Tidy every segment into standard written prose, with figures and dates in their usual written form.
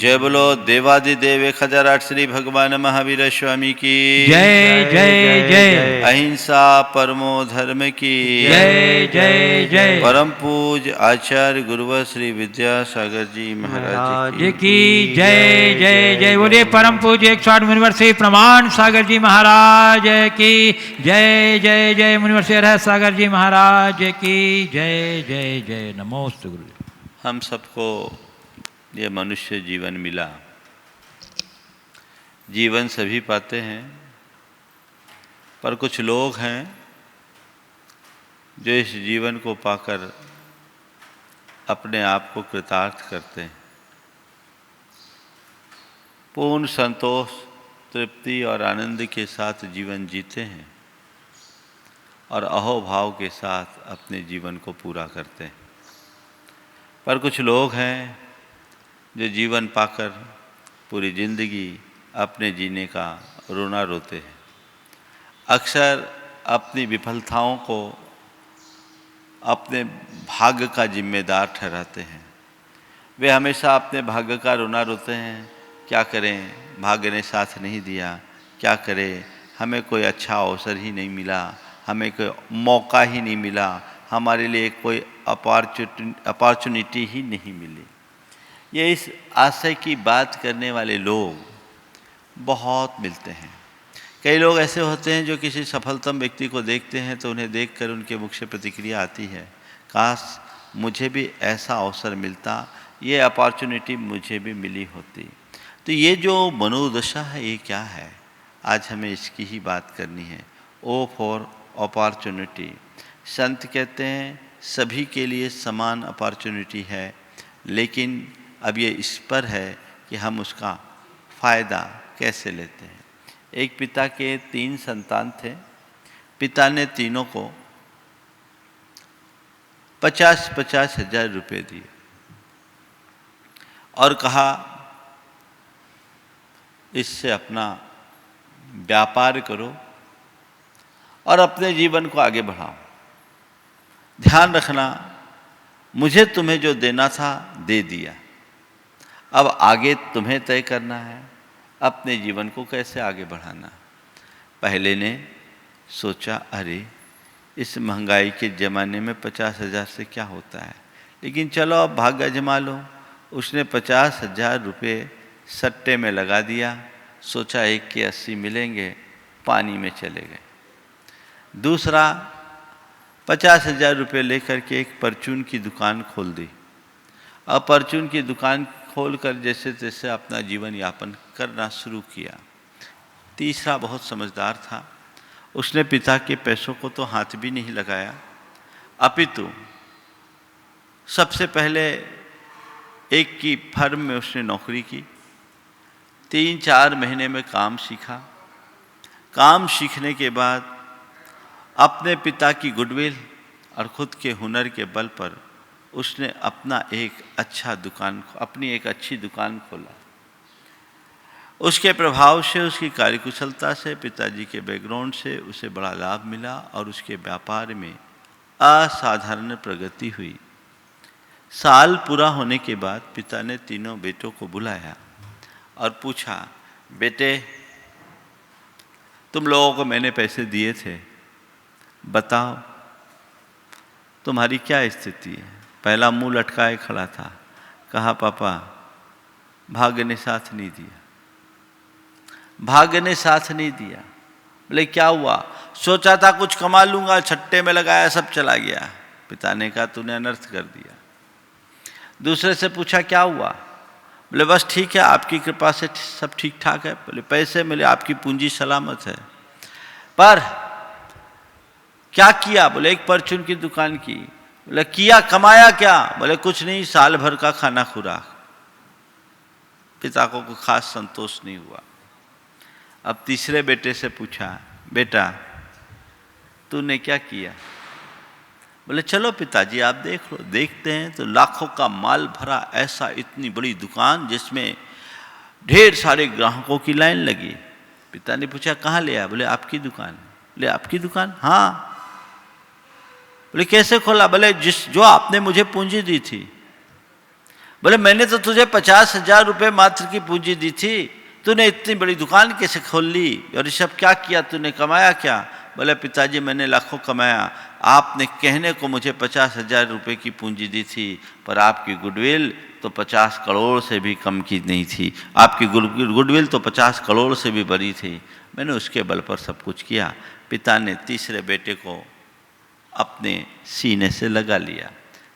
जय बोलो देवादिदेव 1008 श्री भगवान महावीर स्वामी की जय जय जय। अहिंसा परमो धर्म की जय जय जय। परम पूज आचार्य गुरुवर श्री विद्यासागर जी महाराज की जय जय जय। बोलिए परम पूज 108 मुनिवर श्री प्रमाण सागर जी महाराज की जय जय जय। मुनिवर श्री रहस्य सागर जी महाराज की जय जय जय। नमोस्तु गुरु। हम सबको ये मनुष्य जीवन मिला। जीवन सभी पाते हैं, पर कुछ लोग हैं जो इस जीवन को पाकर अपने आप को कृतार्थ करते हैं, पूर्ण संतोष, तृप्ति और आनंद के साथ जीवन जीते हैं और अहोभाव के साथ अपने जीवन को पूरा करते हैं। पर कुछ लोग हैं जो जीवन पाकर पूरी जिंदगी अपने जीने का रोना रोते हैं, अक्सर अपनी विफलताओं को अपने भाग्य का जिम्मेदार ठहराते हैं। वे हमेशा अपने भाग्य का रोना रोते हैं, क्या करें, भाग्य ने साथ नहीं दिया, क्या करें, हमें कोई अच्छा अवसर ही नहीं मिला, हमें कोई मौका ही नहीं मिला, हमारे लिए कोई अपॉर्चुनिटी ही नहीं मिली। ये इस आशय की बात करने वाले लोग बहुत मिलते हैं। कई लोग ऐसे होते हैं जो किसी सफलतम व्यक्ति को देखते हैं तो उन्हें देखकर उनके मुख से प्रतिक्रिया आती है, काश मुझे भी ऐसा अवसर मिलता, ये अपॉर्चुनिटी मुझे भी मिली होती। तो ये जो मनोदशा है ये क्या है, आज हमें इसकी ही बात करनी है। O for opportunity. संत कहते हैं सभी के लिए समान अपॉर्चुनिटी है, लेकिन अब ये इस पर है कि हम उसका फ़ायदा कैसे लेते हैं। एक पिता के 3 संतान थे। पिता ने तीनों को 50-50 हजार रुपये दिए और कहा इससे अपना व्यापार करो और अपने जीवन को आगे बढ़ाओ। ध्यान रखना, मुझे तुम्हें जो देना था दे दिया, अब आगे तुम्हें तय करना है अपने जीवन को कैसे आगे बढ़ाना। पहले ने सोचा अरे इस महंगाई के ज़माने में 50,000 से क्या होता है, लेकिन चलो अब भाग्य जमा लो। उसने 50,000 रुपये सट्टे में लगा दिया, सोचा 1 के 80 मिलेंगे, पानी में चले गए। दूसरा 50,000 रुपये लेकर के एक परचून की दुकान खोल दी और परचून की दुकान खोलकर जैसे तैसे अपना जीवन यापन करना शुरू किया। तीसरा बहुत समझदार था, उसने पिता के पैसों को तो हाथ भी नहीं लगाया, अपितु सबसे पहले एक की फर्म में उसने नौकरी की। 3-4 महीने में काम सीखा। काम सीखने के बाद अपने पिता की गुडविल और खुद के हुनर के बल पर उसने अपनी एक अच्छी दुकान खोला। उसके प्रभाव से, उसकी कार्यकुशलता से, पिताजी के बैकग्राउंड से उसे बड़ा लाभ मिला और उसके व्यापार में असाधारण प्रगति हुई। साल पूरा होने के बाद पिता ने तीनों बेटों को बुलाया और पूछा, बेटे तुम लोगों को मैंने पैसे दिए थे, बताओ तुम्हारी क्या स्थिति है। पहला मुंह लटकाए खड़ा था, कहा पापा भाग्य ने साथ नहीं दिया, भाग्य ने साथ नहीं दिया। बोले क्या हुआ, सोचा था कुछ कमा लूंगा, छट्टे में लगाया, सब चला गया। पिता ने कहा तूने अनर्थ कर दिया। दूसरे से पूछा क्या हुआ, बोले बस ठीक है, आपकी कृपा से सब ठीक ठाक है। बोले पैसे मिले, आपकी पूंजी सलामत है, पर क्या किया, बोले एक परचून की दुकान की। बोले किया, कमाया क्या, बोले कुछ नहीं, साल भर का खाना खुराक। पिता को कोई खास संतोष नहीं हुआ। अब तीसरे बेटे से पूछा, बेटा तूने क्या किया। बोले चलो पिताजी आप देख लो। देखते हैं तो लाखों का माल भरा ऐसा इतनी बड़ी दुकान जिसमें ढेर सारे ग्राहकों की लाइन लगी। पिता ने पूछा कहाँ ले आया, बोले आपकी दुकान। बोले आपकी दुकान, हाँ। बोले कैसे खोला, बोले जो आपने मुझे पूंजी दी थी बोले मैंने तो तुझे 50,000 रुपये मात्र की पूंजी दी थी, तूने इतनी बड़ी दुकान कैसे खोल ली, और ये सब क्या किया, तूने कमाया क्या? बोले पिताजी मैंने लाखों कमाया, आपने कहने को मुझे 50,000 रुपये की पूंजी दी थी, पर आपकी गुडविल तो 50 करोड़ से भी कम की नहीं थी, आपकी गुडविल तो 50 करोड़ से भी बड़ी थी, मैंने उसके बल पर सब कुछ किया। पिता ने तीसरे बेटे को अपने सीने से लगा लिया।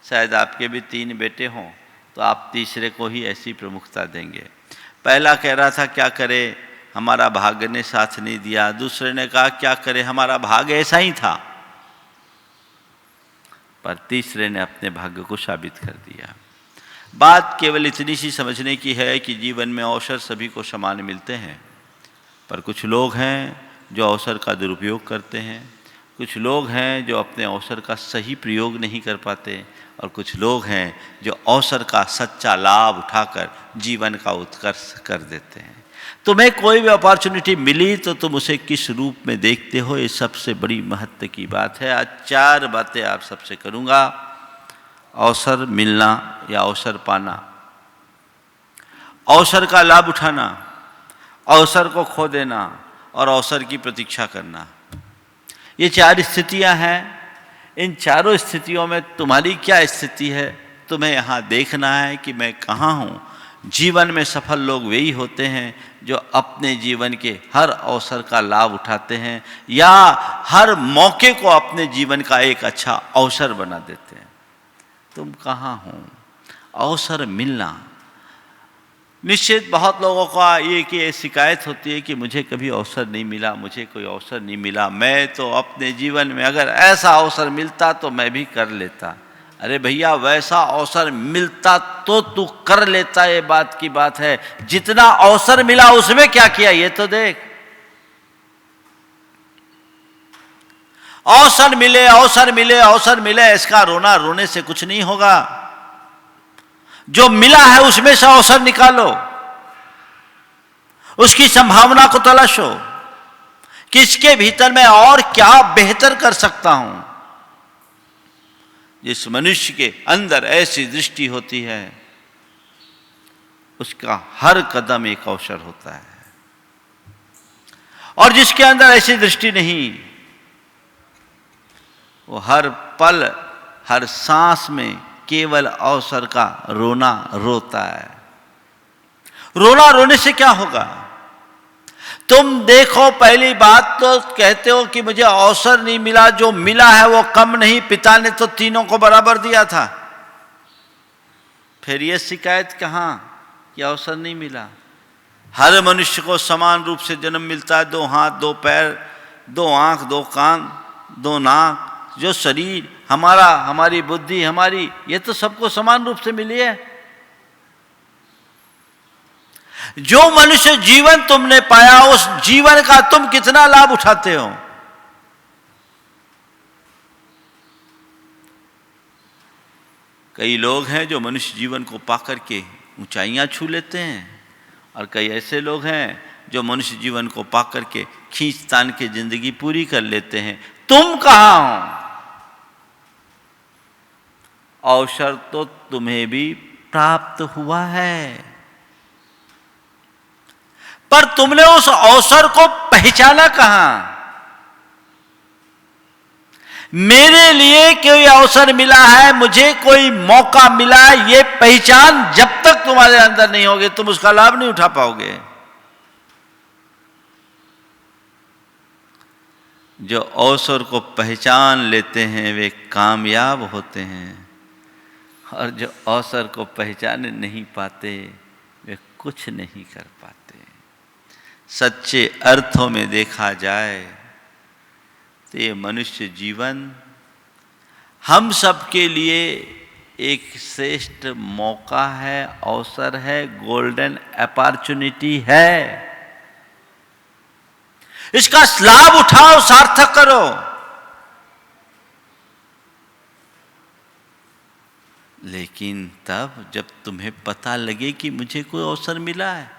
शायद आपके भी 3 बेटे हों तो आप तीसरे को ही ऐसी प्रमुखता देंगे। पहला कह रहा था क्या करे, हमारा भाग्य ने साथ नहीं दिया। दूसरे ने कहा क्या करे, हमारा भाग्य ऐसा ही था। पर तीसरे ने अपने भाग्य को साबित कर दिया। बात केवल इतनी सी समझने की है कि जीवन में अवसर सभी को समान मिलते हैं, पर कुछ लोग हैं जो अवसर का दुरुपयोग करते हैं, कुछ लोग हैं जो अपने अवसर का सही प्रयोग नहीं कर पाते, और कुछ लोग हैं जो अवसर का सच्चा लाभ उठाकर जीवन का उत्कर्ष कर देते हैं। तुम्हें कोई भी अपॉर्चुनिटी मिली तो तुम उसे किस रूप में देखते हो, ये सबसे बड़ी महत्व की बात है। आज 4 बातें आप सबसे करूँगा। अवसर मिलना या अवसर पाना, अवसर का लाभ उठाना, अवसर को खो देना और अवसर की प्रतीक्षा करना। ये 4 स्थितियां हैं। इन चारों स्थितियों में तुम्हारी क्या स्थिति है, तुम्हें यहाँ देखना है कि मैं कहाँ हूँ। जीवन में सफल लोग वही होते हैं जो अपने जीवन के हर अवसर का लाभ उठाते हैं या हर मौके को अपने जीवन का एक अच्छा अवसर बना देते हैं। तुम कहाँ हो? अवसर मिलना। निश्चित बहुत लोगों का ये शिकायत होती है कि मुझे कभी अवसर नहीं मिला, मुझे कोई अवसर नहीं मिला, मैं तो अपने जीवन में अगर ऐसा अवसर मिलता तो मैं भी कर लेता। अरे भैया, वैसा अवसर मिलता तो तू कर लेता, ये बात की बात है। जितना अवसर मिला उसमें क्या किया ये तो देख। अवसर मिले, अवसर मिले, अवसर मिले, इसका रोना रोने से कुछ नहीं होगा। जो मिला है उसमें से अवसर निकालो, उसकी संभावना को तलाशो कि इसके भीतर मैं और क्या बेहतर कर सकता हूं। जिस मनुष्य के अंदर ऐसी दृष्टि होती है उसका हर कदम एक अवसर होता है, और जिसके अंदर ऐसी दृष्टि नहीं, वो हर पल हर सांस में केवल अवसर का रोना रोता है। रोना रोने से क्या होगा? तुम देखो, पहली बात तो कहते हो कि मुझे अवसर नहीं मिला, जो मिला है वो कम नहीं, पिता ने तो तीनों को बराबर दिया था। फिर ये शिकायत कहाँ कि अवसर नहीं मिला। हर मनुष्य को समान रूप से जन्म मिलता है। 2 हाथ, 2 पैर, 2 आंख, 2 कान, 2 नाक, जो शरीर हमारा, हमारी बुद्धि, हमारी, ये तो सबको समान रूप से मिली है। जो मनुष्य जीवन तुमने पाया उस जीवन का तुम कितना लाभ उठाते हो। कई लोग हैं जो मनुष्य जीवन को पाकर के ऊंचाइयां छू लेते हैं, और कई ऐसे लोग हैं जो मनुष्य जीवन को पाकर के खींचतान के जिंदगी पूरी कर लेते हैं। तुम कहां हो? अवसर तो तुम्हें भी प्राप्त हुआ है, पर तुमने उस अवसर को पहचाना कहां? मेरे लिए कोई अवसर मिला है, मुझे कोई मौका मिला है, ये पहचान जब तक तुम्हारे अंदर नहीं होगी तुम उसका लाभ नहीं उठा पाओगे। जो अवसर को पहचान लेते हैं वे कामयाब होते हैं, और जो अवसर को पहचान नहीं पाते वे कुछ नहीं कर पाते। सच्चे अर्थों में देखा जाए तो ये मनुष्य जीवन हम सबके लिए एक श्रेष्ठ मौका है, अवसर है, गोल्डन अपॉर्चुनिटी है। इसका लाभ उठाओ, सार्थक करो। लेकिन तब जब तुम्हें पता लगे कि मुझे कोई अवसर मिला है।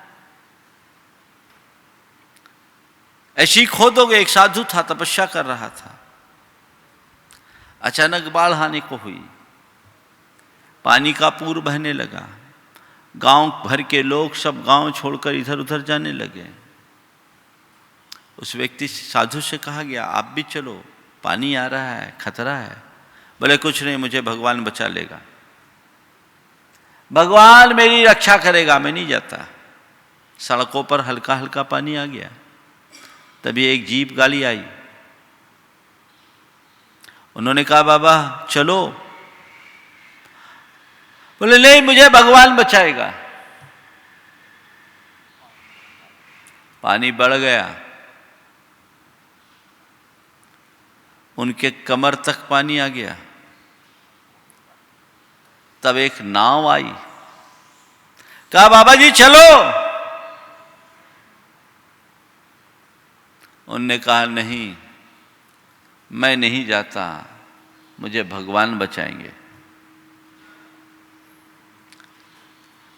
ऐसी खोदोगे। एक साधु था, तपस्या कर रहा था, अचानक बाढ़ आने को हुई, पानी का पूर बहने लगा, गांव भर के लोग सब गांव छोड़कर इधर उधर जाने लगे। उस व्यक्ति साधु से कहा गया, आप भी चलो, पानी आ रहा है, खतरा है। बोले कुछ नहीं, मुझे भगवान बचा लेगा, भगवान मेरी रक्षा करेगा, मैं नहीं जाता। सड़कों पर हल्का हल्का पानी आ गया। तभी एक जीप गाड़ी आई। उन्होंने कहा, बाबा चलो। बोले नहीं, मुझे भगवान बचाएगा। पानी बढ़ गया, उनके कमर तक पानी आ गया। तब एक नाव आई। कहा, बाबा जी चलो। उनने कहा, नहीं, मैं नहीं जाता, मुझे भगवान बचाएंगे।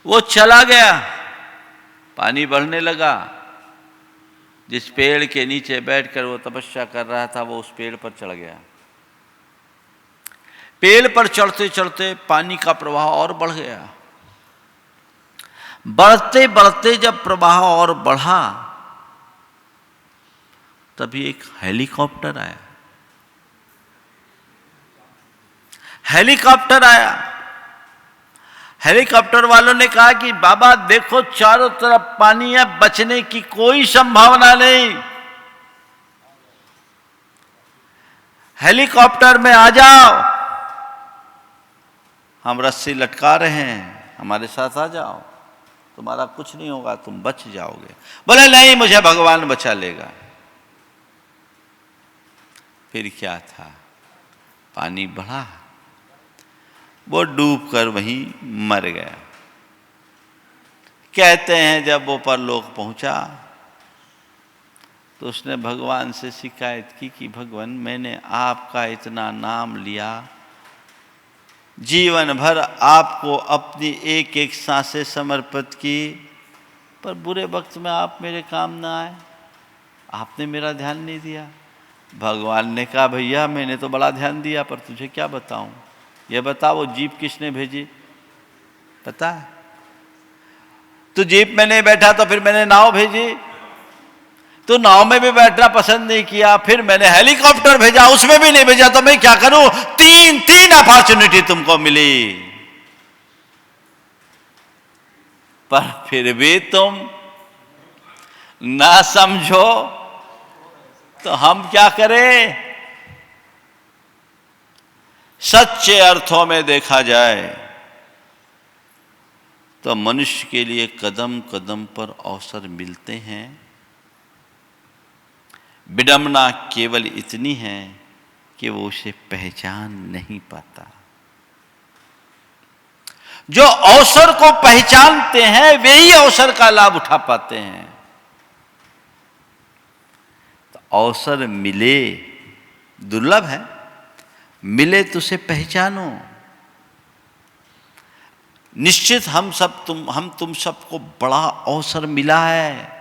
वो चला गया। पानी बढ़ने लगा। जिस पेड़ के नीचे बैठकर वो तपस्या कर रहा था, वो उस पेड़ पर चढ़ गया। पेड़ पर चढ़ते चढ़ते पानी का प्रवाह और बढ़ गया। बढ़ते बढ़ते जब प्रवाह और बढ़ा, तभी एक हेलीकॉप्टर आया। हेलीकॉप्टर आया। हेलीकॉप्टर वालों ने कहा कि बाबा देखो, चारों तरफ पानी है, बचने की कोई संभावना नहीं, हेलीकॉप्टर में आ जाओ, हम रस्सी लटका रहे हैं, हमारे साथ आ जाओ, तुम्हारा कुछ नहीं होगा, तुम बच जाओगे। बोले नहीं, मुझे भगवान बचा लेगा। फिर क्या था, पानी बढ़ा, वो डूबकर वहीं मर गया। कहते हैं जब वो परलोक पहुंचा तो उसने भगवान से शिकायत की कि भगवान, मैंने आपका इतना नाम लिया, जीवन भर आपको अपनी एक एक सांसें समर्पित की, पर बुरे वक्त में आप मेरे काम ना आए, आपने मेरा ध्यान नहीं दिया। भगवान ने कहा, भैया मैंने तो बड़ा ध्यान दिया, पर तुझे क्या बताऊं, ये बता वो जीप किसने भेजी, पता है? तू जीप में नहीं बैठा तो फिर मैंने नाव भेजी, तो नाव में भी बैठना पसंद नहीं किया, फिर मैंने हेलीकॉप्टर भेजा, उसमें भी नहीं भेजा, तो मैं क्या करूं? तीन अपॉर्चुनिटी तुमको मिली, पर फिर भी तुम ना समझो, तो हम क्या करें? सच्चे अर्थों में देखा जाए तो मनुष्य के लिए कदम कदम पर अवसर मिलते हैं। विडंबना केवल इतनी है कि वो उसे पहचान नहीं पाता। जो अवसर को पहचानते हैं वे ही अवसर का लाभ उठा पाते हैं। तो अवसर मिले, दुर्लभ है, मिले तो उसे पहचानो। निश्चित हम तुम सबको बड़ा अवसर मिला है,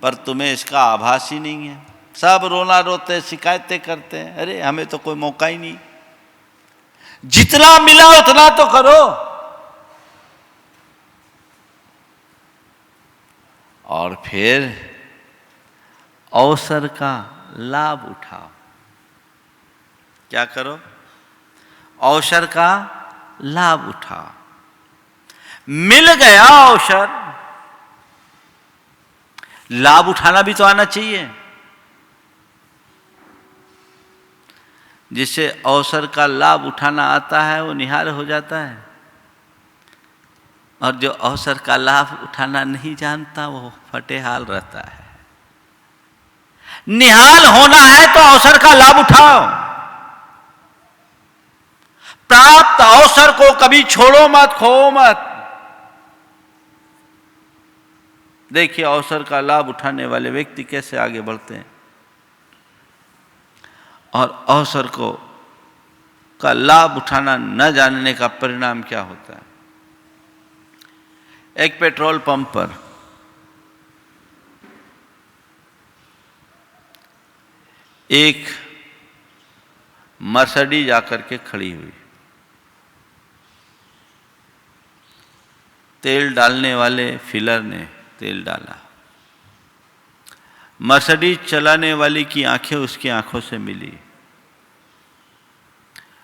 पर तुम्हें इसका आभास ही नहीं है। सब रोना रोते, शिकायतें करते हैं, अरे हमें तो कोई मौका ही नहीं। जितना मिला उतना तो करो, और फिर अवसर का लाभ उठाओ। क्या करो? अवसर का लाभ उठाओ। मिल गया अवसर, लाभ उठाना भी तो आना चाहिए। जिसे अवसर का लाभ उठाना आता है वो निहाल हो जाता है, और जो अवसर का लाभ उठाना नहीं जानता वो फटेहाल रहता है। निहाल होना है तो अवसर का लाभ उठाओ। प्राप्त अवसर को कभी छोड़ो मत, खो मत। देखिए अवसर का लाभ उठाने वाले व्यक्ति कैसे आगे बढ़ते हैं, और अवसर का लाभ उठाना न जानने का परिणाम क्या होता है। एक पेट्रोल पंप पर एक मर्सिडीज आकर के खड़ी हुई। तेल डालने वाले फिलर ने तेल डाला। मर्सिडीज चलाने वाली की आंखें उसकी आंखों से मिली,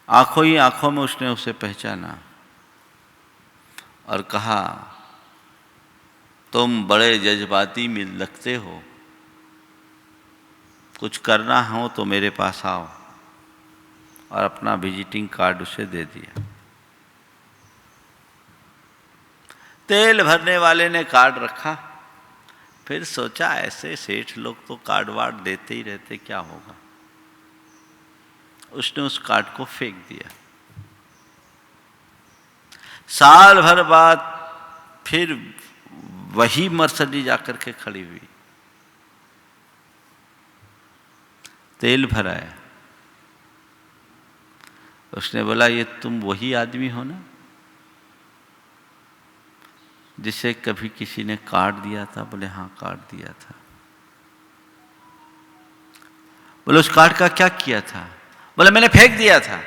आंखों ही आंखों में उसने उसे पहचाना और कहा, तुम बड़े जज्बाती में लगते हो, कुछ करना हो तो मेरे पास आओ, और अपना विजिटिंग कार्ड उसे दे दिया। तेल भरने वाले ने कार्ड रखा, फिर सोचा ऐसे सेठ लोग तो कार्ड वार्ड देते ही रहते, क्या होगा। उसने उस कार्ड को फेंक दिया। साल भर बाद फिर वही मर्सिडीज आकर के खड़ी हुई, तेल भराया। उसने बोला, ये तुम वही आदमी हो ना जिसे कभी किसी ने कार्ड दिया था? बोले हाँ, कार्ड दिया था। बोले उस कार्ड का क्या किया था? बोले मैंने फेंक दिया था।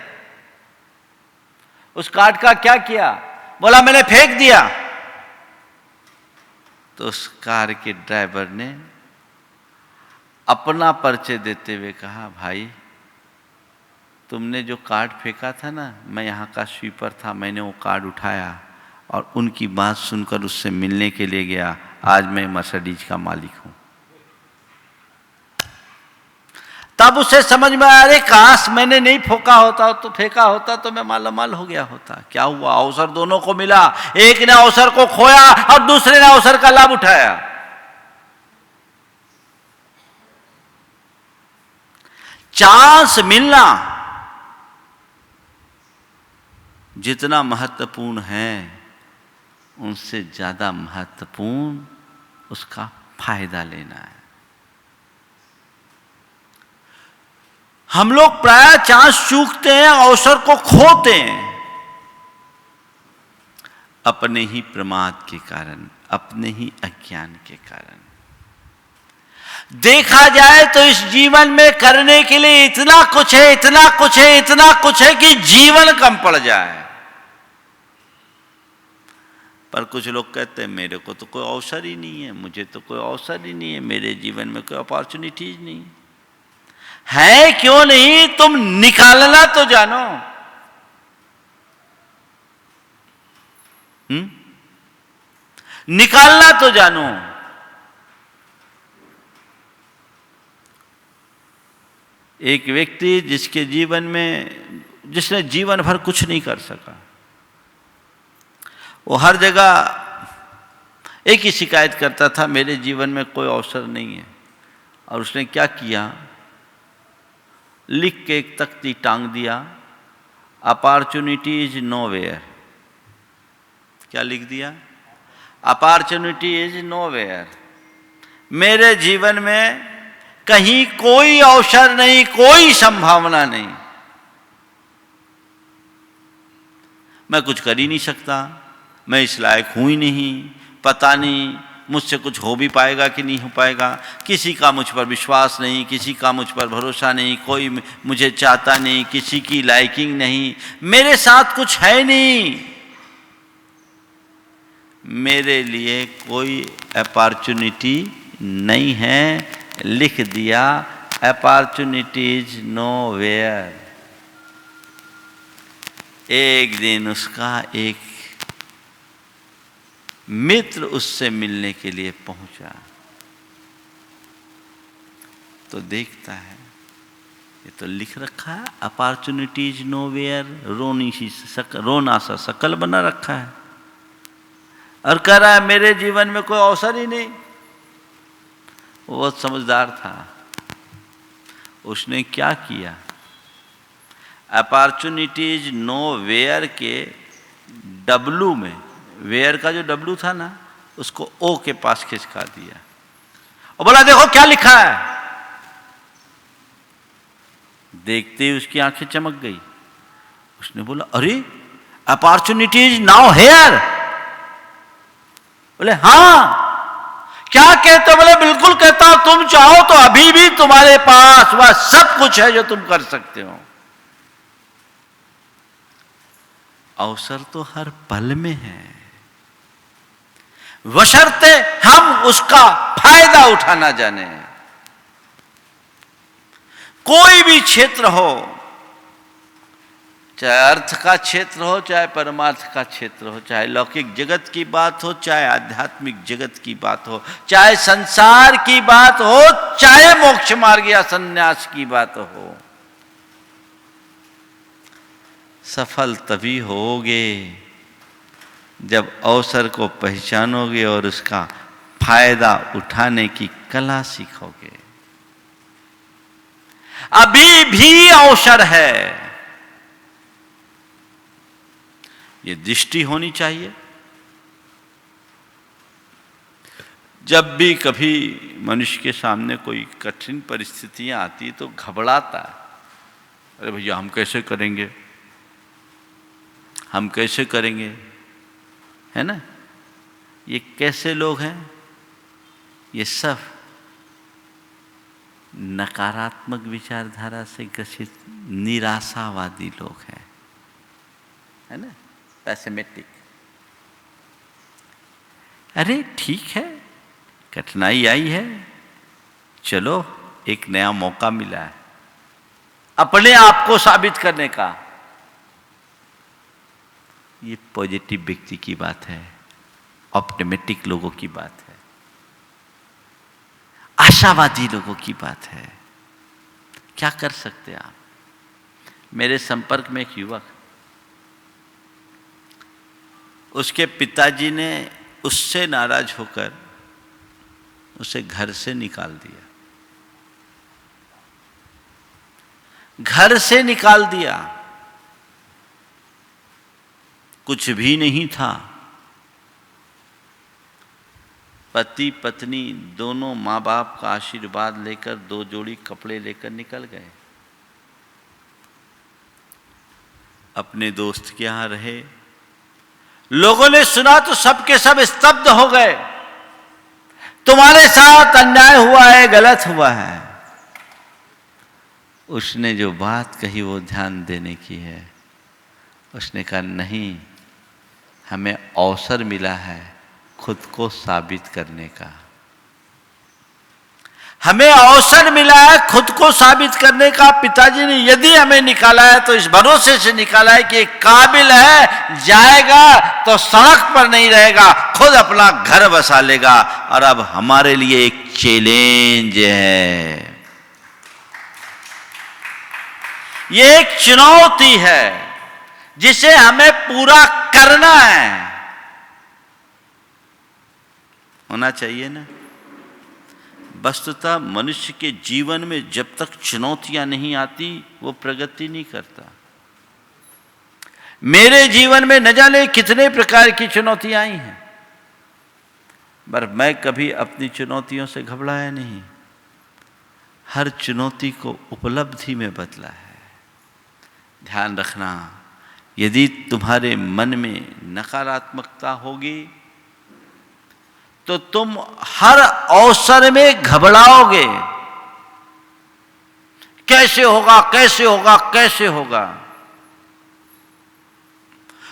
उस कार्ड का क्या किया? बोला मैंने फेंक दिया। तो उस कार के ड्राइवर ने अपना परिचय देते हुए कहा, भाई तुमने जो कार्ड फेंका था ना, मैं यहाँ का स्वीपर था, मैंने वो कार्ड उठाया और उनकी बात सुनकर उससे मिलने के लिए गया। आज मैं मर्सिडीज का मालिक हूं। तब उसे समझ में आया, अरे काश मैंने नहीं फेंका होता तो मैं मालामाल हो गया होता। क्या हुआ? अवसर दोनों को मिला, एक ने अवसर को खोया और दूसरे ने अवसर का लाभ उठाया। चांस मिलना जितना महत्वपूर्ण है, उनसे ज्यादा महत्वपूर्ण उसका फायदा लेना है। हम लोग प्राय चांस चूकते हैं, अवसर को खोते हैं, अपने ही प्रमाद के कारण, अपने ही अज्ञान के कारण। देखा जाए तो इस जीवन में करने के लिए इतना कुछ है, इतना कुछ है, इतना कुछ है कि जीवन कम पड़ जाए। पर कुछ लोग कहते हैं मेरे को तो कोई अवसर ही नहीं है, मुझे तो कोई अवसर ही नहीं है, मेरे जीवन में कोई अपॉर्चुनिटीज नहीं है। क्यों नहीं? तुम निकालना तो जानो। निकालना तो जानो। एक व्यक्ति जिसके जीवन में, जिसने जीवन भर कुछ नहीं कर सका, वो हर जगह एक ही शिकायत करता था, मेरे जीवन में कोई अवसर नहीं है। और उसने क्या किया? लिख के एक तख्ती टांग दिया, अपॉर्चुनिटी इज नोवेयर। क्या लिख दिया? Opportunity is nowhere. मेरे जीवन में कहीं कोई अवसर नहीं, कोई संभावना नहीं, मैं कुछ कर ही नहीं सकता, मैं इस लायक हूं ही नहीं, पता नहीं मुझसे कुछ हो भी पाएगा कि नहीं हो पाएगा, किसी का मुझ पर विश्वास नहीं, किसी का मुझ पर भरोसा नहीं, कोई मुझे चाहता नहीं, किसी की लाइकिंग नहीं, मेरे साथ कुछ है नहीं, मेरे लिए कोई अपॉर्चुनिटी नहीं है। लिख दिया, अपॉर्चुनिटीज नोवेयर। एक दिन उसका एक मित्र उससे मिलने के लिए पहुंचा, तो देखता है ये तो लिख रखा है अपॉर्चुनिटीज नोवेयर, रोना सा शकल बना रखा है और कह रहा है मेरे जीवन में कोई अवसर ही नहीं। वो बहुत समझदार था। उसने क्या किया? अपॉर्चुनिटीज नोवेयर के डब्लू में, वेयर का जो डब्लू था ना, उसको ओ के पास खिसका दिया और बोला देखो क्या लिखा है। देखते ही उसकी आंखें चमक गई। उसने बोला अरे अपॉर्चुनिटीज नाउ हेयर। बोले हाँ। क्या कहते हो? बोले बिल्कुल कहता हूं, तुम चाहो तो अभी भी तुम्हारे पास वह सब कुछ है जो तुम कर सकते हो। अवसर तो हर पल में है, बशर्ते हम उसका फायदा उठाना जाने। कोई भी क्षेत्र हो, चाहे अर्थ का क्षेत्र हो, चाहे परमार्थ का क्षेत्र हो, चाहे लौकिक जगत की बात हो, चाहे आध्यात्मिक जगत की बात हो, चाहे संसार की बात हो, चाहे मोक्ष मार्ग या संन्यास की बात हो, सफल तभी होगे जब अवसर को पहचानोगे और उसका फायदा उठाने की कला सीखोगे। अभी भी अवसर है, ये दृष्टि होनी चाहिए। जब भी कभी मनुष्य के सामने कोई कठिन परिस्थितियां आती तो घबराता है, अरे भैया हम कैसे करेंगे, हम कैसे करेंगे, है ना। ये कैसे लोग हैं, ये सब नकारात्मक विचारधारा से ग्रसित निराशावादी लोग हैं, है ना, पैसिमेटिक। अरे ठीक है, कठिनाई आई है, चलो एक नया मौका मिला है अपने आप को साबित करने का। ये पॉजिटिव व्यक्ति की बात है, ऑप्टिमिस्टिक लोगों की बात है, आशावादी लोगों की बात है। क्या कर सकते हैं आप। मेरे संपर्क में एक युवक, उसके पिताजी ने उससे नाराज होकर उसे घर से निकाल दिया, घर से निकाल दिया। कुछ भी नहीं था, पति पत्नी दोनों माँ बाप का आशीर्वाद लेकर 2 जोड़ी कपड़े लेकर निकल गए, अपने दोस्त के यहां रहे। लोगों ने सुना तो सबके सब स्तब्ध हो गए, तुम्हारे साथ अन्याय हुआ है, गलत हुआ है। उसने जो बात कही वो ध्यान देने की है। उसने कहा नहीं, हमें अवसर मिला है खुद को साबित करने का, हमें अवसर मिला है खुद को साबित करने का। पिताजी ने यदि हमें निकाला है तो इस भरोसे से निकाला है कि एक काबिल है, जाएगा तो सड़क पर नहीं रहेगा, खुद अपना घर बसा लेगा। और अब हमारे लिए एक चैलेंज है, ये एक चुनौती है जिसे हमें पूरा करना है। होना चाहिए ना। वस्तुतः मनुष्य के जीवन में जब तक चुनौतियां नहीं आती वो प्रगति नहीं करता। मेरे जीवन में न जाने कितने प्रकार की चुनौतियां आई हैं, पर मैं कभी अपनी चुनौतियों से घबराया नहीं। हर चुनौती को उपलब्धि में बदला है। ध्यान रखना, यदि तुम्हारे मन में नकारात्मकता होगी तो तुम हर अवसर में घबराओगे, कैसे होगा, कैसे होगा, कैसे होगा।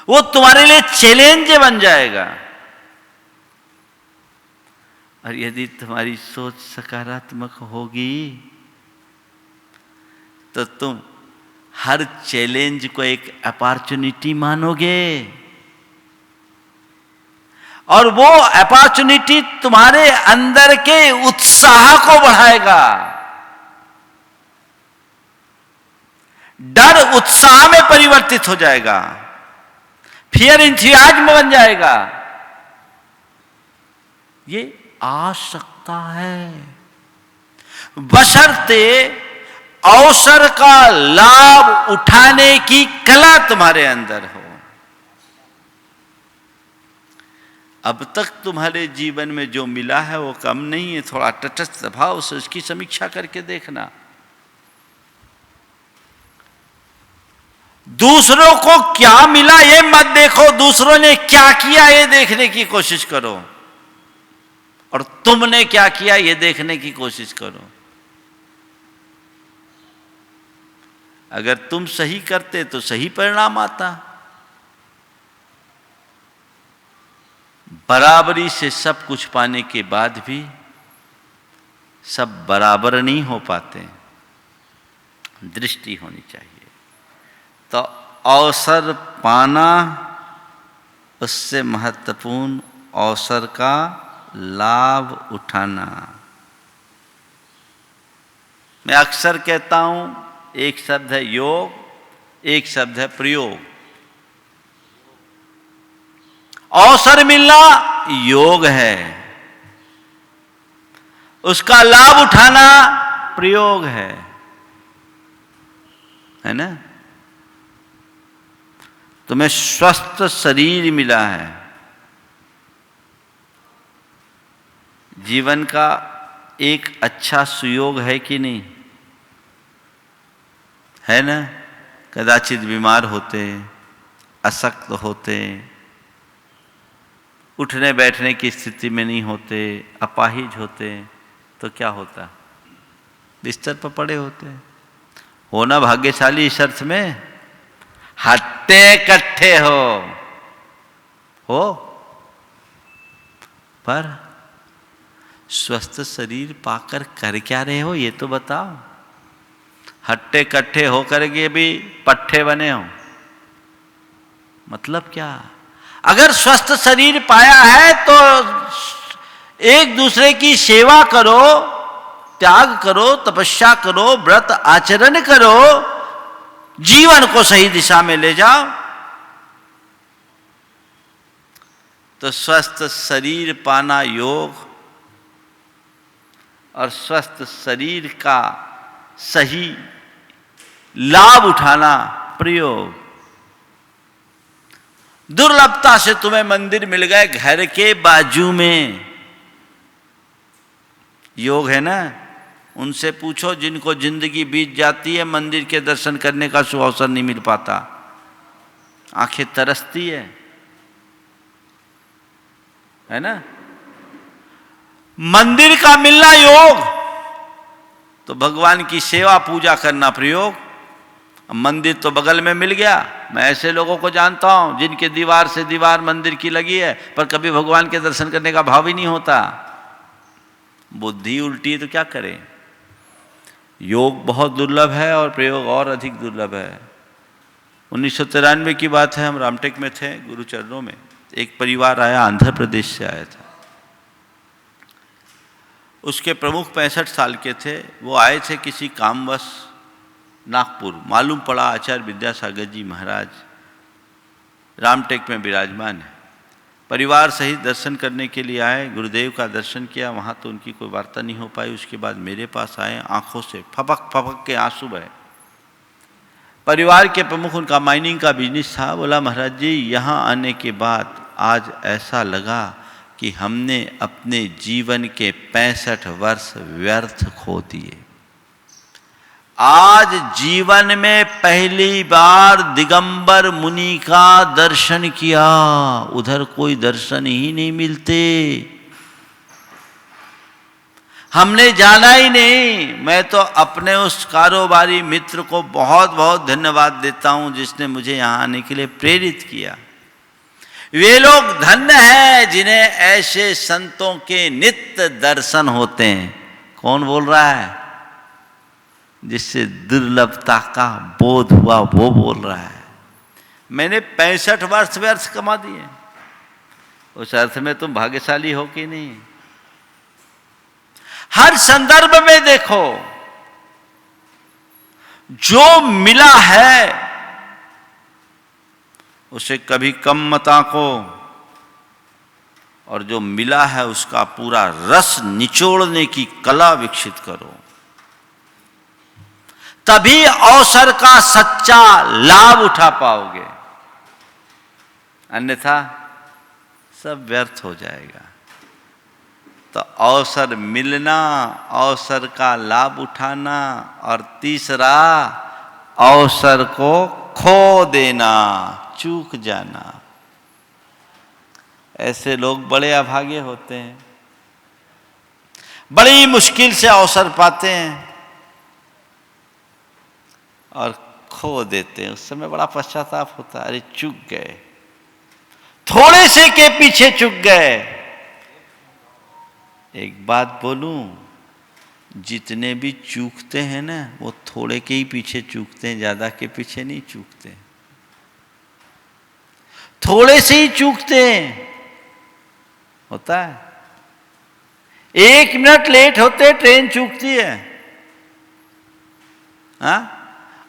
वो तुम्हारे लिए चैलेंज बन जाएगा। और यदि तुम्हारी सोच सकारात्मक होगी तो तुम हर चैलेंज को एक अपॉर्चुनिटी मानोगे, और वो अपॉर्चुनिटी तुम्हारे अंदर के उत्साह को बढ़ाएगा। डर उत्साह में परिवर्तित हो जाएगा, फियर इंथियाज्म बन जाएगा। ये आ सकता है बशर्ते अवसर का लाभ उठाने की कला तुम्हारे अंदर हो। अब तक तुम्हारे जीवन में जो मिला है वो कम नहीं है, थोड़ा तटस्थ भाव से उसकी समीक्षा करके देखना। दूसरों को क्या मिला ये मत देखो, दूसरों ने क्या किया ये देखने की कोशिश करो, और तुमने क्या किया ये देखने की कोशिश करो। अगर तुम सही करते तो सही परिणाम आता, बराबरी से सब कुछ पाने के बाद भी सब बराबर नहीं हो पाते, दृष्टि होनी चाहिए। तो अवसर पाना उससे महत्वपूर्ण अवसर का लाभ उठाना। मैं अक्सर कहता हूं, एक शब्द है योग, एक शब्द है प्रयोग। अवसर मिलना योग है, उसका लाभ उठाना प्रयोग है ना। तुम्हें स्वस्थ शरीर मिला है, जीवन का एक अच्छा सुयोग है कि नहीं, है ना। कदाचित बीमार होते, अशक्त होते, उठने बैठने की स्थिति में नहीं होते, अपाहिज होते, तो क्या होता, बिस्तर पर पड़े होते। होना भाग्यशाली इस अर्थ में, हट्टे कट्ठे हो पर स्वस्थ शरीर पाकर कर क्या रहे हो, ये तो बताओ। हट्टे कट्ठे होकर के भी पट्ठे बने हो, मतलब क्या। अगर स्वस्थ शरीर पाया है तो एक दूसरे की सेवा करो, त्याग करो, तपस्या करो, व्रत आचरण करो, जीवन को सही दिशा में ले जाओ। तो स्वस्थ शरीर पाना योग और स्वस्थ शरीर का सही लाभ उठाना प्रयोग। दुर्लभता से तुम्हें मंदिर मिल गए घर के बाजू में, योग है ना। उनसे पूछो जिनको जिंदगी बीत जाती है, मंदिर के दर्शन करने का सुअवसर नहीं मिल पाता, आंखें तरसती है ना। मंदिर का मिलना योग, तो भगवान की सेवा पूजा करना प्रयोग। मंदिर तो बगल में मिल गया। मैं ऐसे लोगों को जानता हूं जिनके दीवार से दीवार मंदिर की लगी है, पर कभी भगवान के दर्शन करने का भाव ही नहीं होता। बुद्धि उल्टी तो क्या करें। योग बहुत दुर्लभ है और प्रयोग और अधिक दुर्लभ है। 1993 की बात है, हम रामटेक में थे, गुरुचरणों में एक परिवार आया, आंध्र प्रदेश से आया था। उसके प्रमुख 65 साल के थे। वो आए थे किसी कामवश नागपुर। मालूम पड़ा आचार्य विद्यासागर जी महाराज रामटेक में विराजमान है। परिवार सहित दर्शन करने के लिए आए, गुरुदेव का दर्शन किया। वहाँ तो उनकी कोई वार्ता नहीं हो पाई। उसके बाद मेरे पास आए, आंखों से फपक फपक के आंसू बहे। परिवार के प्रमुख, उनका माइनिंग का बिजनेस था। बोला महाराज जी, यहाँ आने के बाद आज ऐसा लगा कि हमने अपने जीवन के 65 वर्ष व्यर्थ खो दिए। आज जीवन में पहली बार दिगंबर मुनि का दर्शन किया। उधर कोई दर्शन ही नहीं मिलते, हमने जाना ही नहीं। मैं तो अपने उस कारोबारी मित्र को बहुत बहुत धन्यवाद देता हूं जिसने मुझे यहां आने के लिए प्रेरित किया। वे लोग धन्य हैं जिन्हें ऐसे संतों के नित्य दर्शन होते हैं। कौन बोल रहा है? जिससे दुर्लभता का बोध हुआ वो बोल रहा है। मैंने 65 वर्ष व्यर्थ कमा दिए। उस अर्थ में तुम भाग्यशाली हो कि नहीं? हर संदर्भ में देखो, जो मिला है उसे कभी कम मत आंको, और जो मिला है उसका पूरा रस निचोड़ने की कला विकसित करो। तभी अवसर का सच्चा लाभ उठा पाओगे, अन्यथा सब व्यर्थ हो जाएगा। तो अवसर मिलना, अवसर का लाभ उठाना, और तीसरा अवसर को खो देना, चूक जाना। ऐसे लोग बड़े अभागे होते हैं, बड़ी मुश्किल से अवसर पाते हैं और खो देते हैं। उस समय बड़ा पश्चाताप होता है, अरे चूक गए। थोड़े से के पीछे चूक गए। एक बात बोलूं, जितने भी चूकते हैं ना वो थोड़े के ही पीछे चूकते हैं, ज्यादा के पीछे नहीं चूकते। थोड़े से ही चूकते हैं, होता है। 1 मिनट लेट होते ट्रेन चूकती है, हाँ?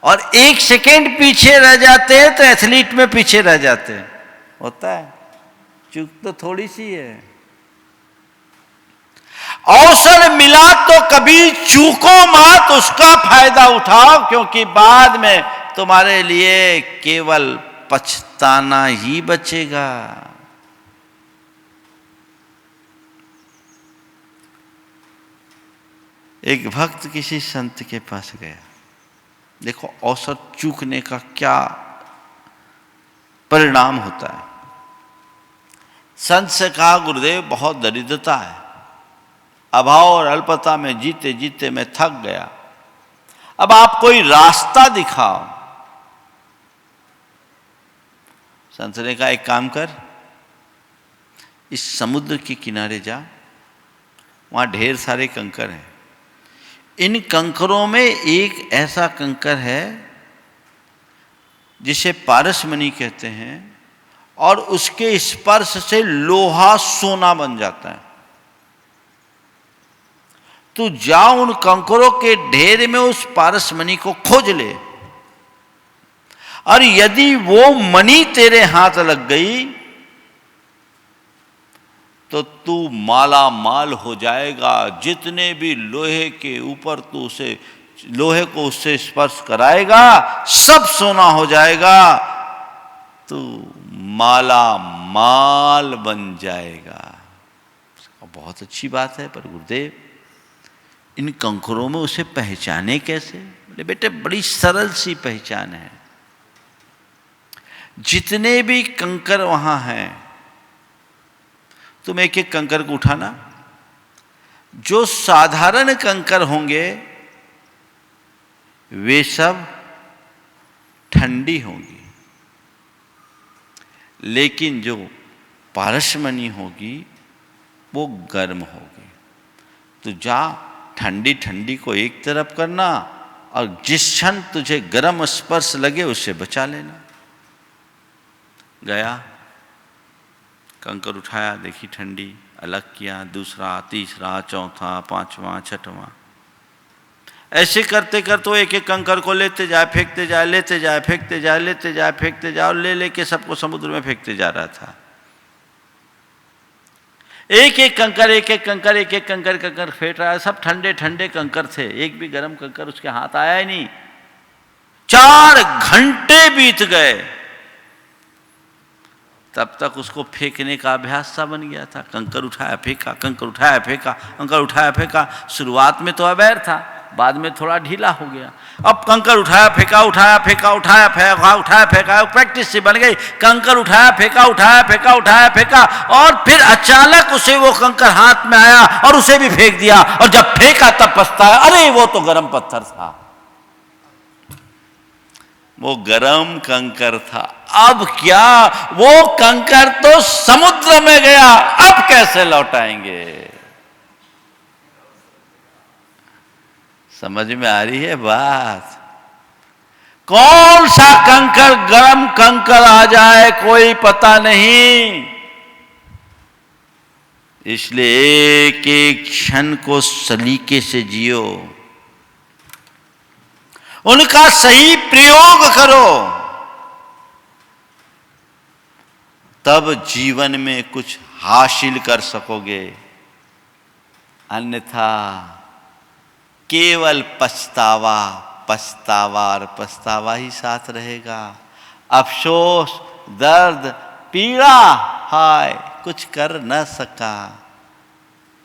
और 1 सेकेंड पीछे रह जाते हैं तो एथलीट में पीछे रह जाते हैं, होता है। चूक तो थोड़ी सी है। अवसर मिला तो कभी चूको मत, उसका फायदा उठाओ, क्योंकि बाद में तुम्हारे लिए केवल पछताना ही बचेगा। एक भक्त किसी संत के पास गया। देखो अवसर चूकने का क्या परिणाम होता है। संत से कहा, गुरुदेव बहुत दरिद्रता है, अभाव और अल्पता में जीते जीते मैं थक गया, अब आप कोई रास्ता दिखाओ। संत ने कहा, एक काम कर, इस समुद्र के किनारे जा, वहां ढेर सारे कंकर हैं। इन कंकरों में एक ऐसा कंकर है जिसे पारसमणि कहते हैं, और उसके स्पर्श से लोहा सोना बन जाता है। तू जा उन कंकरों के ढेर में उस पारसमणि को खोज ले, और यदि वो मणि तेरे हाथ लग गई तो तू माला माल हो जाएगा। जितने भी लोहे के ऊपर तू उसे लोहे को उससे स्पर्श कराएगा सब सोना हो जाएगा, तू माला माल बन जाएगा। बहुत अच्छी बात है, पर गुरुदेव इन कंकरों में उसे पहचाने कैसे? बोले बेटे बड़ी सरल सी पहचान है। जितने भी कंकर वहां हैं, तुम एक एक कंकर को उठाना। जो साधारण कंकर होंगे वे सब ठंडी होंगी, लेकिन जो पारसमणि होगी वो गर्म होगी। तो जा ठंडी ठंडी को एक तरफ करना, और जिस क्षण तुझे गर्म स्पर्श लगे उससे बचा लेना। गया, कंकर उठाया, देखी ठंडी, अलग किया, दूसरा, तीसरा, चौथा, पांचवा, छठवां। ऐसे करते करते वो एक एक कंकर को लेते जाए, फेंकते जाए, लेते जाए, फेंकते जाए, लेते जाए, फेंकते जाए, और ले लेके सबको समुद्र में फेंकते जा रहा था। एक एक कंकर एक एक कंकर एक एक कंकर कंकर फेंक रहा है। सब ठंडे ठंडे कंकर थे, एक भी गर्म कंकर उसके हाथ आया ही नहीं। 4 घंटे बीत गए, तब तक उसको फेंकने का अभ्यास सा बन गया था। कंकर उठाया फेंका, कंकर उठाया फेंका, कंकर उठाया फेंका। शुरुआत में तो अबैर था, बाद में थोड़ा ढीला हो गया। अब कंकर उठाया फेंका, उठाया फेंका, उठाया फेंका, उठाया फेंका, प्रैक्टिस से बन गई। कंकर उठाया फेंका, उठाया फेंका, उठाया फेंका, और फिर अचानक उसे वो कंकर हाथ में आया और उसे भी फेंक दिया। और जब फेंका तब पछताया, अरे वो तो गर्म पत्थर था, वो गरम कंकर था। अब क्या, वो कंकर तो समुद्र में गया, अब कैसे लौटाएंगे? समझ में आ रही है बात? कौन सा कंकर गरम कंकर आ जाए कोई पता नहीं। इसलिए एक एक क्षण को सलीके से जियो, उनका सही प्रयोग करो, तब जीवन में कुछ हासिल कर सकोगे। अन्यथा केवल पछतावा, पछतावा और पछतावा ही साथ रहेगा। अफसोस, दर्द, पीड़ा, हाय कुछ कर न सका।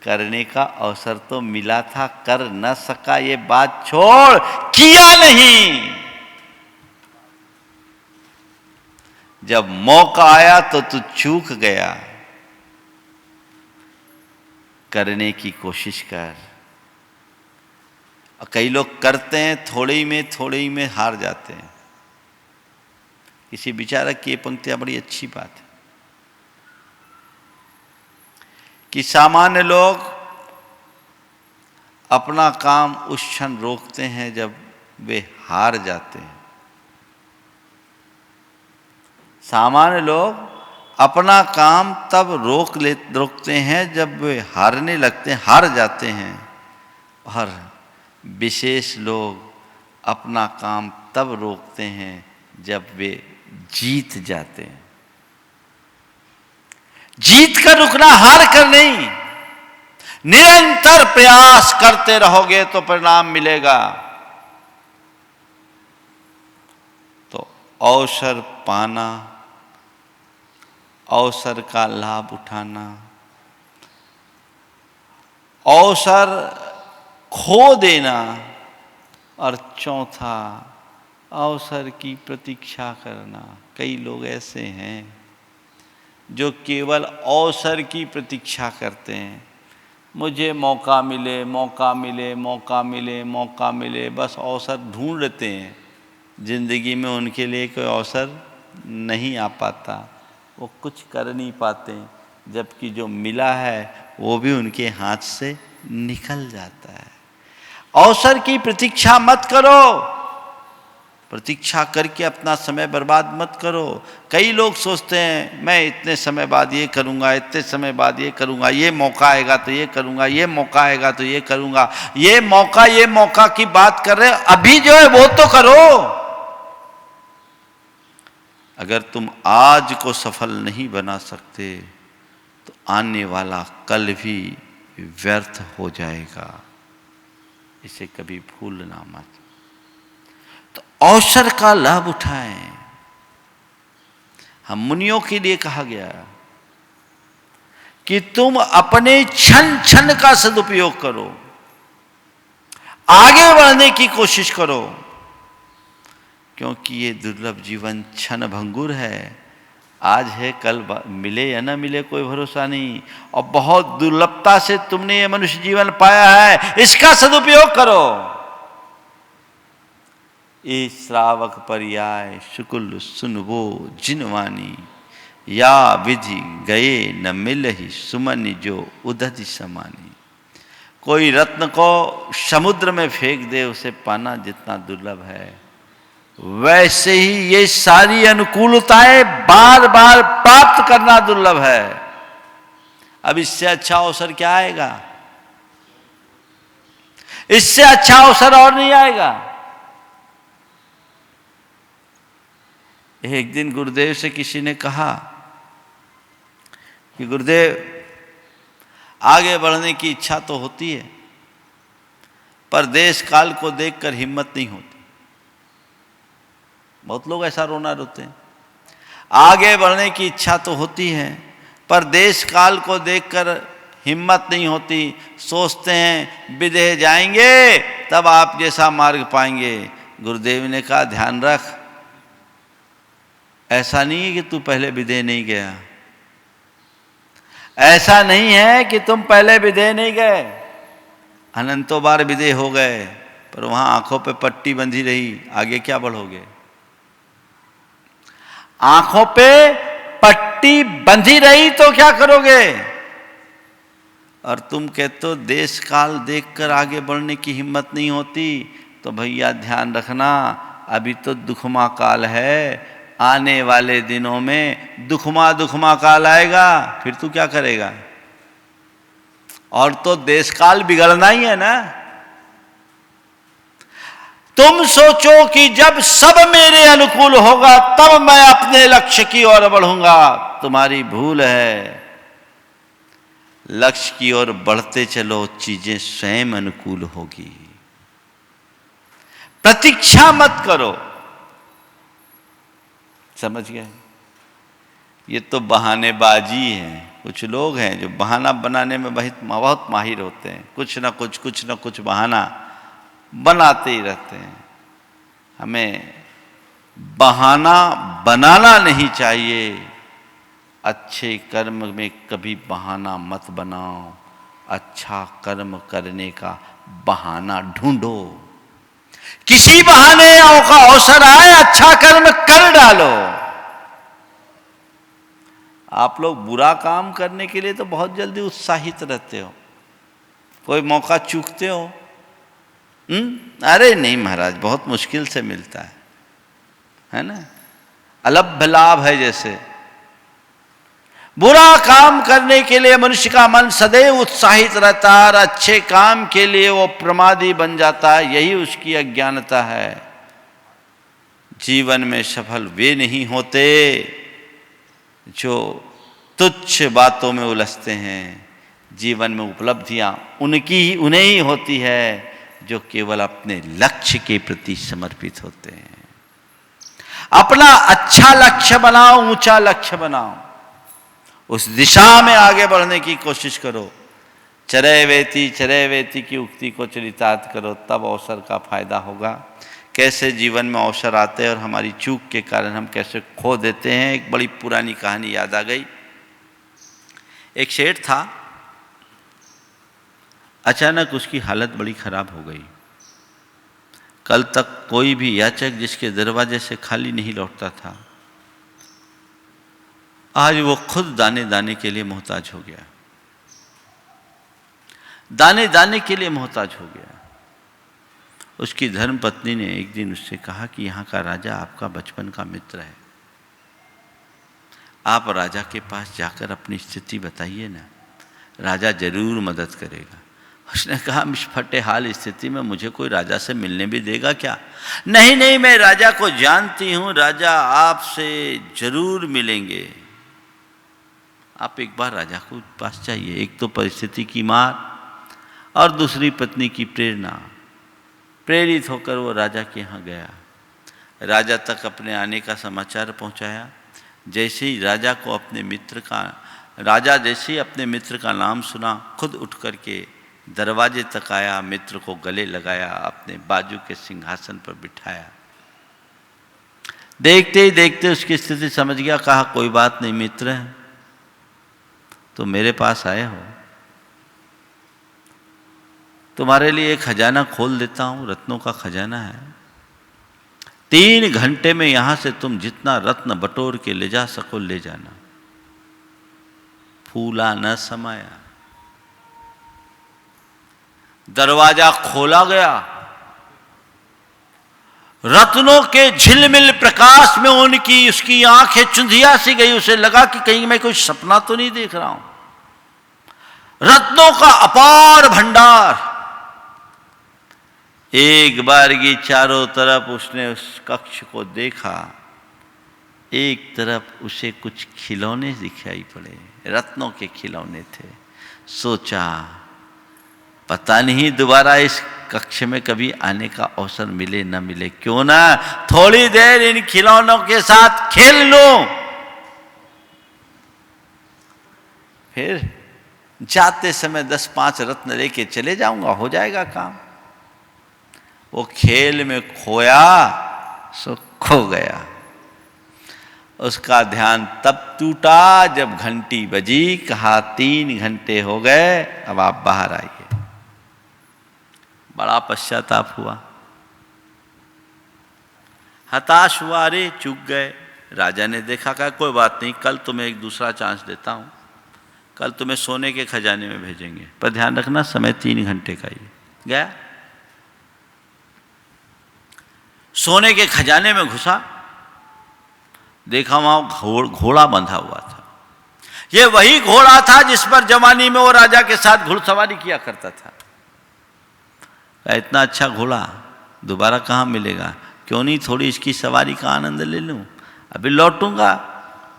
करने का अवसर तो मिला था, कर न सका ये बात छोड़, किया नहीं। जब मौका आया तो तू चूक गया। करने की कोशिश कर। और कई लोग करते हैं, थोड़े ही में हार जाते हैं। किसी विचारक की ये पंक्तियां बड़ी अच्छी बात है। कि सामान्य लोग अपना काम उस क्षण रोकते हैं जब वे हार जाते हैं। सामान्य लोग अपना काम तब रोकते हैं जब वे हारने लगते हैं, हार जाते हैं, और विशेष लोग अपना काम तब रोकते हैं जब वे जीत जाते हैं। जीत कर रुकना, हार कर नहीं। निरंतर प्रयास करते रहोगे तो परिणाम मिलेगा। तो अवसर पाना, अवसर का लाभ उठाना, अवसर खो देना, और चौथा अवसर की प्रतीक्षा करना। कई लोग ऐसे हैं जो केवल अवसर की प्रतीक्षा करते हैं। मुझे मौका मिले, मौका मिले, मौका मिले, मौका मिले, बस अवसर ढूंढते हैं। जिंदगी में उनके लिए कोई अवसर नहीं आ पाता, वो कुछ कर नहीं पाते, जबकि जो मिला है वो भी उनके हाथ से निकल जाता है। अवसर की प्रतीक्षा मत करो, प्रतीक्षा करके अपना समय बर्बाद मत करो। कई लोग सोचते हैं मैं इतने समय बाद ये करूँगा, इतने समय बाद ये करूँगा, ये मौका आएगा तो ये करूँगा, ये मौका आएगा तो ये करूँगा। ये मौका की बात कर रहे हैं, अभी जो है वो तो करो। अगर तुम आज को सफल नहीं बना सकते तो आने वाला कल भी व्यर्थ हो जाएगा। इसे कभी भूलना मत। तो अवसर का लाभ उठाएं। हम मुनियों के लिए कहा गया कि तुम अपने क्षण क्षण का सदुपयोग करो, आगे बढ़ने की कोशिश करो, क्योंकि ये दुर्लभ जीवन क्षण भंगुर है। आज है, कल मिले या न मिले कोई भरोसा नहीं, और बहुत दुर्लभता से तुमने ये मनुष्य जीवन पाया है, इसका सदुपयोग करो। ए श्रावक पर्याय शुकुल सुनबो जिनवानी, या विधि गए न मिलहि सुमनि जो उदधि समानी। कोई रत्न को समुद्र में फेंक दे, उसे पाना जितना दुर्लभ है, वैसे ही ये सारी अनुकूलताएं बार बार प्राप्त करना दुर्लभ है। अब इससे अच्छा अवसर क्या आएगा? इससे अच्छा अवसर और नहीं आएगा। एक दिन गुरुदेव से किसी ने कहा कि गुरुदेव, आगे बढ़ने की इच्छा तो होती है, पर देश काल को देखकर हिम्मत नहीं होती। बहुत लोग ऐसा रोते हैं। आगे बढ़ने की इच्छा तो होती है, पर देश काल को देखकर हिम्मत नहीं होती। सोचते हैं विदेह जाएंगे तब आप जैसा मार्ग पाएंगे। गुरुदेव ने कहा ध्यान रख, ऐसा नहीं है कि तू पहले विदेह नहीं गया, ऐसा नहीं है कि तुम पहले विदेह नहीं गए, अनंतों बार विदेह हो गए, पर वहां आंखों पे पट्टी बंधी रही, आगे क्या बढ़ोगे? आंखों पे पट्टी बंधी रही तो क्या करोगे? और तुम कहते हो देश काल देखकर आगे बढ़ने की हिम्मत नहीं होती, तो भैया ध्यान रखना, अभी तो दुखमा काल है, आने वाले दिनों में दुखमा काल आएगा, फिर तू क्या करेगा? और तो देश काल बिगड़ना ही है ना। तुम सोचो कि जब सब मेरे अनुकूल होगा तब मैं अपने लक्ष्य की ओर बढ़ूंगा, तुम्हारी भूल है। लक्ष्य की ओर बढ़ते चलो, चीजें स्वयं अनुकूल होगी। प्रतीक्षा मत करो। समझ गए? ये तो बहानेबाजी है। कुछ लोग हैं जो बहाना बनाने में बहुत माहिर होते हैं, कुछ ना कुछ बहाना बनाते ही रहते हैं। हमें बहाना बनाना नहीं चाहिए। अच्छे कर्म में कभी बहाना मत बनाओ, अच्छा कर्म करने का बहाना ढूंढो। किसी बहाने का अवसर आए, अच्छा कर्म कर डालो। आप लोग बुरा काम करने के लिए तो बहुत जल्दी उत्साहित रहते हो, कोई मौका चूकते हो। अरे नहीं महाराज, बहुत मुश्किल से मिलता है ना, अलभ्य लाभ है जैसे। बुरा काम करने के लिए मनुष्य का मन सदैव उत्साहित रहता है और अच्छे काम के लिए वो प्रमादी बन जाता है, यही उसकी अज्ञानता है। जीवन में सफल वे नहीं होते जो तुच्छ बातों में उलझते हैं। जीवन में उपलब्धियां उन्हें ही होती है जो केवल अपने लक्ष्य के प्रति समर्पित होते हैं। अपना अच्छा लक्ष्य बनाओ, ऊंचा लक्ष्य बनाओ, उस दिशा में आगे बढ़ने की कोशिश करो। चरय वेति की उक्ति को चरितार्थ करो, तब अवसर का फायदा होगा। कैसे जीवन में अवसर आते हैं और हमारी चूक के कारण हम कैसे खो देते हैं। एक बड़ी पुरानी कहानी याद आ गई। एक सेठ था, अचानक उसकी हालत बड़ी खराब हो गई। कल तक कोई भी याचक जिसके दरवाजे से खाली नहीं लौटता था, आज वो खुद दाने दाने के लिए मोहताज हो गया। दाने दाने के लिए मोहताज हो गया। उसकी धर्मपत्नी ने एक दिन उससे कहा कि यहाँ का राजा आपका बचपन का मित्र है, आप राजा के पास जाकर अपनी स्थिति बताइए ना, राजा जरूर मदद करेगा। उसने कहा, इस फटे हाल स्थिति में मुझे कोई राजा से मिलने भी देगा क्या? नहीं, मैं राजा को जानती हूँ, राजा आपसे जरूर मिलेंगे। आप एक बार राजा को पास चाहिए। एक तो परिस्थिति की मार और दूसरी पत्नी की प्रेरणा, प्रेरित होकर वो राजा के यहाँ गया। राजा तक अपने आने का समाचार पहुँचाया। जैसे ही राजा अपने मित्र का नाम सुना, खुद उठ करके दरवाजे तक आया, मित्र को गले लगाया, अपने बाजू के सिंहासन पर बिठाया। देखते ही देखते उसकी स्थिति समझ गया। कहा, कोई बात नहीं मित्र, तो मेरे पास आए हो, तुम्हारे लिए एक खजाना खोल देता हूं, रत्नों का खजाना है। 3 घंटे में यहां से तुम जितना रत्न बटोर के ले जा सको ले जाना। फूला न समाया। दरवाजा खोला गया। रत्नों के झिलमिल प्रकाश में उसकी आंखें चुंधिया सी गई। उसे लगा कि कहीं मैं कोई सपना तो नहीं देख रहा हूं। रत्नों का अपार भंडार। एक बारगी चारों तरफ उसने उस कक्ष को देखा। एक तरफ उसे कुछ खिलौने दिखाई पड़े, रत्नों के खिलौने थे। सोचा, पता नहीं दोबारा इस कक्ष में कभी आने का अवसर मिले न मिले, क्यों ना थोड़ी देर इन खिलौनों के साथ खेल लूं, फिर जाते समय 10-5 रत्न लेके चले जाऊंगा, हो जाएगा काम। वो खेल में खोया सो खो गया। उसका ध्यान तब टूटा जब घंटी बजी। कहा, 3 घंटे हो गए, अब आप बाहर आइए। बड़ा पश्चाताप हुआ, हताश हुआ। अरे चूक गए। राजा ने देखा, कहा कोई बात नहीं, कल तुम्हें एक दूसरा चांस देता हूं, कल तुम्हें सोने के खजाने में भेजेंगे, पर ध्यान रखना समय 3 घंटे का ही। गया, सोने के खजाने में घुसा, देखा वहां घोड़ा बंधा हुआ था। यह वही घोड़ा था जिस पर जवानी में वो राजा के साथ घुड़सवारी किया करता था। इतना अच्छा घोड़ा दोबारा कहाँ मिलेगा, क्यों नहीं थोड़ी इसकी सवारी का आनंद ले लूं। अभी लौटूंगा,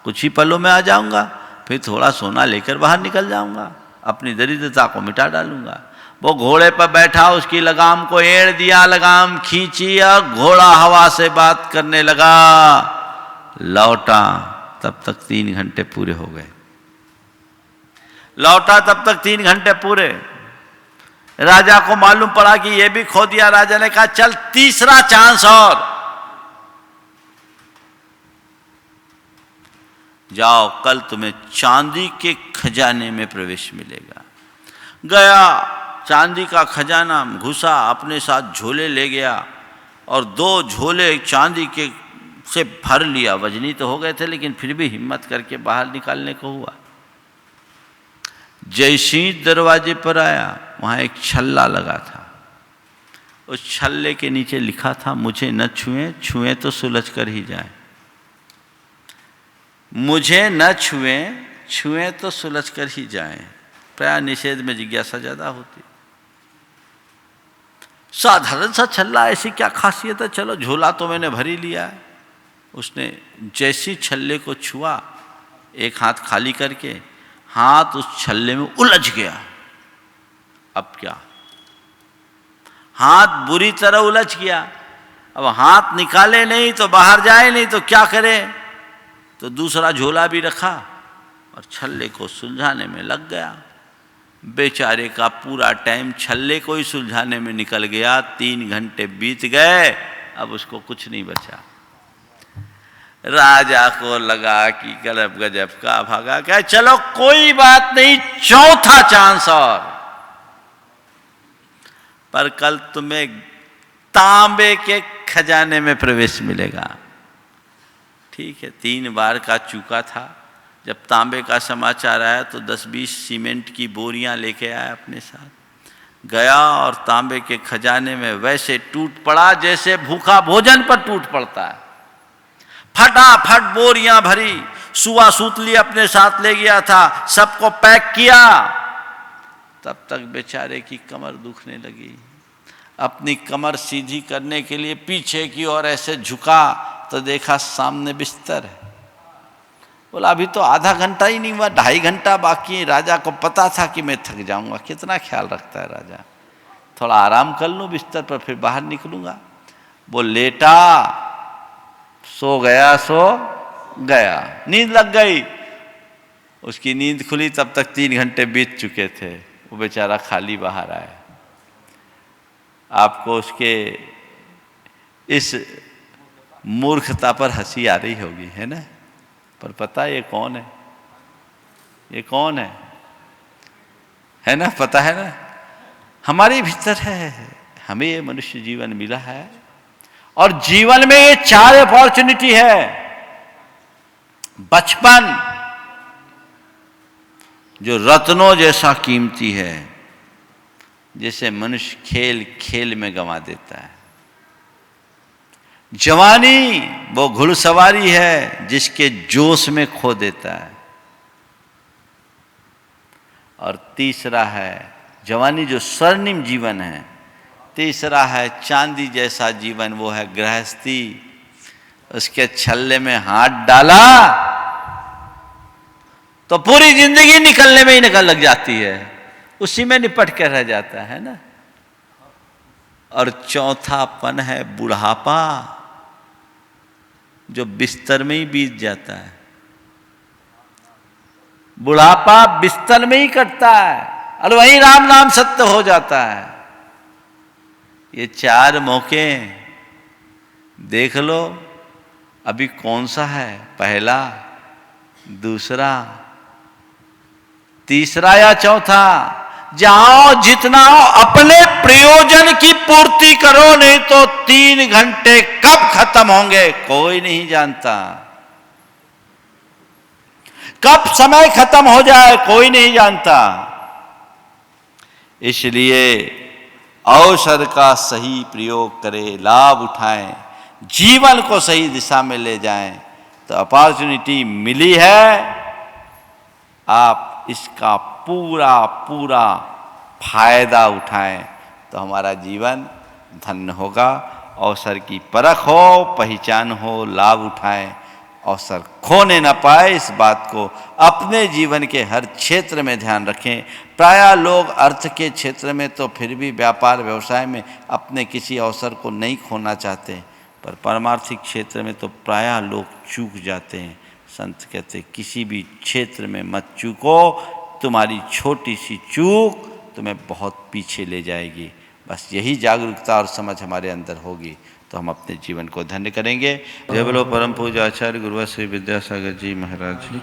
कुछ ही पलों में आ जाऊंगा, फिर थोड़ा सोना लेकर बाहर निकल जाऊंगा, अपनी दरिद्रता को मिटा डालूंगा। वो घोड़े पर बैठा, उसकी लगाम को एड़ दिया, लगाम खींची और घोड़ा हवा से बात करने लगा। लौटा तब तक 3 घंटे पूरे हो गए। लौटा तब तक 3 घंटे पूरे। राजा को मालूम पड़ा कि यह भी खो दिया। राजा ने कहा, चल तीसरा चांस और, जाओ, कल तुम्हें चांदी के खजाने में प्रवेश मिलेगा। गया, चांदी का खजाना घुसा, अपने साथ झोले ले गया और 2 झोले चांदी के से भर लिया। वजनी तो हो गए थे लेकिन फिर भी हिम्मत करके बाहर निकालने को हुआ। जैसे ही दरवाजे पर आया वहाँ एक छल्ला लगा था। उस छल्ले के नीचे लिखा था, मुझे न छुएं, छुएं तो सुलझ कर ही जाए। मुझे न छुएं, छुएं तो सुलझ कर ही जाएं। प्राय निषेध में जिज्ञासा ज्यादा होती। साधारण सा छल्ला, ऐसी क्या खासियत है, चलो झोला तो मैंने भर ही लिया है। उसने जैसी छल्ले को छुआ, एक हाथ खाली करके, हाथ उस छल्ले में उलझ गया। अब क्या, हाथ बुरी तरह उलझ गया। अब हाथ निकाले नहीं तो बाहर जाए नहीं तो क्या करे, तो दूसरा झोला भी रखा और छल्ले को सुलझाने में लग गया। बेचारे का पूरा टाइम छल्ले को ही सुलझाने में निकल गया। 3 घंटे बीत गए, अब उसको कुछ नहीं बचा। राजा को लगा कि गलब गजब का भागा। क्या, चलो कोई बात नहीं, चौथा चांस और, पर कल तुम्हें तांबे के खजाने में प्रवेश मिलेगा। ठीक है, 3 बार का चूका था। जब तांबे का समाचार आया तो 10-20 सीमेंट की बोरियां लेके आया अपने साथ। गया और तांबे के खजाने में वैसे टूट पड़ा जैसे भूखा भोजन पर टूट पड़ता है। फटाफट बोरियां भरी, सुआ सूतली अपने साथ ले गया था, सबको पैक किया। तब तक बेचारे की कमर दुखने लगी। अपनी कमर सीधी करने के लिए पीछे की ओर ऐसे झुका तो देखा सामने बिस्तर है। बोला अभी तो आधा घंटा ही नहीं हुआ, 2.5 घंटा बाकी है। राजा को पता था कि मैं थक जाऊंगा। कितना ख्याल रखता है राजा, थोड़ा आराम कर लूं बिस्तर पर, फिर बाहर निकलूंगा। वो लेटा, सो गया, सो गया, नींद लग गई। उसकी नींद खुली तब तक 3 घंटे बीत चुके थे। वो बेचारा खाली बाहर आया। आपको उसके इस मूर्खता पर हंसी आ रही होगी, है ना, पर पता ये कौन है, ये कौन है ना, पता है ना, हमारे भीतर है। हमें ये मनुष्य जीवन मिला है और जीवन में ये 4 अपॉर्चुनिटी है। बचपन जो रत्नों जैसा कीमती है, जिसे मनुष्य खेल खेल में गंवा देता है। जवानी वो घुड़सवारी है जिसके जोश में खो देता है। और तीसरा है जवानी जो स्वर्णिम जीवन है। तीसरा है चांदी जैसा जीवन, वो है गृहस्थी। उसके छल्ले में हाथ डाला तो पूरी जिंदगी निकलने में ही निकल लग जाती है, उसी में निपट कर रह जाता है ना। और चौथापन है बुढ़ापा, जो बिस्तर में ही बीत जाता है। बुढ़ापा बिस्तर में ही कटता है और वहीं राम नाम सत्य हो जाता है। ये 4 मौके देख लो, अभी कौन सा है, पहला, दूसरा, तीसरा या चौथा। जाओ जितना हो अपने प्रयोजन की पूर्ति करो, नहीं तो 3 घंटे कब खत्म होंगे कोई नहीं जानता। कब समय खत्म हो जाए कोई नहीं जानता। इसलिए अवसर का सही प्रयोग करें, लाभ उठाएं, जीवन को सही दिशा में ले जाएं। तो अपॉर्चुनिटी मिली है, आप इसका पूरा पूरा फायदा उठाएं तो हमारा जीवन धन्य होगा। अवसर की परख हो, पहचान हो, लाभ उठाएं, अवसर खोने न पाए, इस बात को अपने जीवन के हर क्षेत्र में ध्यान रखें। प्रायः लोग अर्थ के क्षेत्र में तो फिर भी व्यापार व्यवसाय में अपने किसी अवसर को नहीं खोना चाहते, पर पारमार्थिक क्षेत्र में तो प्रायः लोग चूक जाते हैं। संत कहते किसी भी क्षेत्र में मत चूको, तुम्हारी छोटी सी चूक तुम्हें बहुत पीछे ले जाएगी। बस यही जागरूकता और समझ हमारे अंदर होगी तो हम अपने जीवन को धन्य करेंगे। जय बोलो परम पूज्य आचार्य गुरुवर श्री विद्यासागर जी महाराज।